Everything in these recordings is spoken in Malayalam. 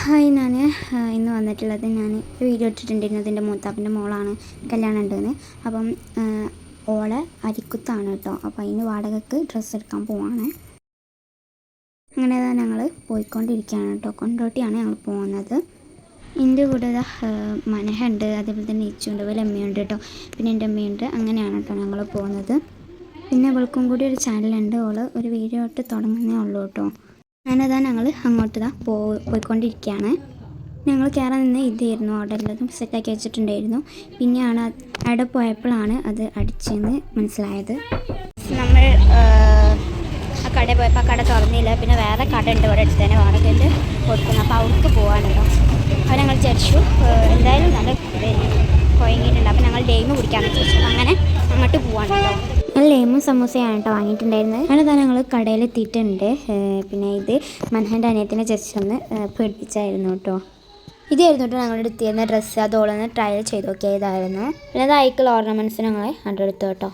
ഹായ് ഞാൻ ഇന്ന് വന്നിട്ടുള്ളത് ഞാൻ വീഡിയോ ഇട്ടിട്ടുണ്ടായിരുന്നു. അതിൻ്റെ മൂത്താപ്പിൻ്റെ മോളാണ് കല്യാണം ഉണ്ടെന്ന്. അപ്പം ഓളെ അരിക്കുത്താണ് കേട്ടോ. അപ്പോൾ അതിന് വാടകയ്ക്ക് ഡ്രസ്സ് എടുക്കാൻ പോവാണ്. അങ്ങനെ ഞങ്ങൾ പോയിക്കൊണ്ടിരിക്കുകയാണ് കേട്ടോ. കൊണ്ടോട്ടിയാണ് ഞങ്ങൾ പോകുന്നത്. എൻ്റെ കൂടെ മനഹ ഉണ്ട്, അതേപോലെ തന്നെ ഇച്ചുണ്ട്, അതുപോലെ അമ്മയുണ്ട് കേട്ടോ. പിന്നെ എൻ്റെ അമ്മയുണ്ട്. അങ്ങനെയാണ് കേട്ടോ ഞങ്ങൾ പോകുന്നത്. പിന്നെ അവൾക്കും കൂടി ഒരു ചാനലുണ്ട്. ഓൾ ഒരു വീഡിയോ ഇട്ട് തുടങ്ങുന്നേ ഉള്ളൂ കേട്ടോ. ഞങ്ങൾ അങ്ങോട്ട് പോയിക്കൊണ്ടിരിക്കുകയാണ്. ഞങ്ങൾ കയറാൻ നിന്ന് ഇതായിരുന്നു അവിടെ എല്ലതും സെറ്റാക്കി വെച്ചിട്ടുണ്ടായിരുന്നു. പിന്നെയാണ് അവിടെ പോയപ്പോഴാണ് അത് അടിച്ചെന്ന് മനസ്സിലായത്. നമ്മൾ ആ കടയിൽ പോയപ്പോൾ ആ കട തുറന്നില്ല. പിന്നെ വേറെ കട ഉണ്ട് ഇവിടെ അടുത്ത് തന്നെ വാടകയിൽ കൊടുക്കുന്നത്. അപ്പോൾ അവിടേക്ക് പോകാനുണ്ടോ. അപ്പോൾ ഞങ്ങൾ വിചാരിച്ചു എന്തായാലും നല്ല കുഴങ്ങിയിട്ടുണ്ട്. അപ്പോൾ ഞങ്ങൾ ഡെയിമ് കുടിക്കാമെന്ന് വിചാരിച്ചു. അങ്ങനെ അങ്ങോട്ട് പോകാനുണ്ടോ. ഞാൻ ലേമും സമൂസയാണ് കേട്ടോ വാങ്ങിയിട്ടുണ്ടായിരുന്നത്. അങ്ങനെ ഞങ്ങൾ കടയിലെത്തിയിട്ടുണ്ട്. പിന്നെ ഇത് മനഹൻ്റെ അനിയത്തിനെ ജസ്റ്റ് ഒന്ന് പേടിപ്പിച്ചായിരുന്നു കേട്ടോ. ഇതായിരുന്നു കേട്ടോ ഞങ്ങളുടെ എത്തിയിരുന്ന ഡ്രസ്സ്. അതോളൊന്ന് ട്രയൽ ചെയ്ത് നോക്കിയതായിരുന്നു. പിന്നെ അത് അയക്കുള്ള ഓർണമെൻറ്റ്സ് ഞങ്ങൾ കണ്ടെടുത്തു കേട്ടോ.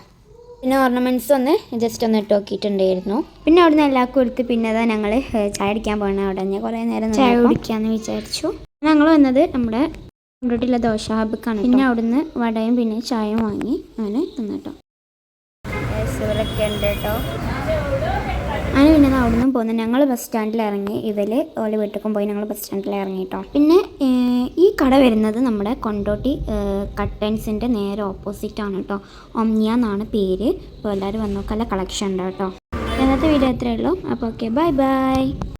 പിന്നെ ഓർണമെൻറ്റ്സ് ഒന്ന് ജസ്റ്റ് ഒന്ന് ഇട്ട് നോക്കിയിട്ടുണ്ടായിരുന്നു. പിന്നെ അവിടെ നിന്ന് എല്ലാവർക്കും കൊടുത്ത് പിന്നെ അതാ ഞങ്ങൾ ചായ അടിക്കാൻ പോകണം. അവിടെ ഞാൻ കുറേ നേരം ചായ കുടിക്കാമെന്ന് വിചാരിച്ചു. ഞങ്ങൾ വന്നത് നമ്മുടെ കൊണ്ടോട്ടിയുള്ള ദോശ ഹബ്ബിക്കാണ്. പിന്നെ അവിടുന്ന് വടയും പിന്നെ ചായയും വാങ്ങി അങ്ങനെ തിന്നിട്ടോ. ഇവരൊക്കെ ഉണ്ട് കേട്ടോ. അങ്ങനെ പിന്നെ അവിടെ നിന്നും പോകുന്നത് ഞങ്ങൾ ബസ് സ്റ്റാൻഡിൽ ഇറങ്ങി. ഓലെ വീട്ടിലേക്കും പോയി ഞങ്ങൾ ബസ് സ്റ്റാൻഡിൽ ഇറങ്ങി കേട്ടോ. പിന്നെ ഈ കട വരുന്നത് നമ്മുടെ കൊണ്ടോട്ടി കട്ടൻസിൻ്റെ നേരെ ഓപ്പോസിറ്റാണ് കേട്ടോ. ഒമ്നിയ എന്നാണ് പേര്. അപ്പോൾ എല്ലാവരും വന്ന് നോക്കാൻ കളക്ഷൻ ഉണ്ട് കേട്ടോ. ഇന്നത്തെ വീഡിയോ എത്രയേ ഉള്ളൂ. അപ്പോൾ ഓക്കെ, ബൈ ബൈ.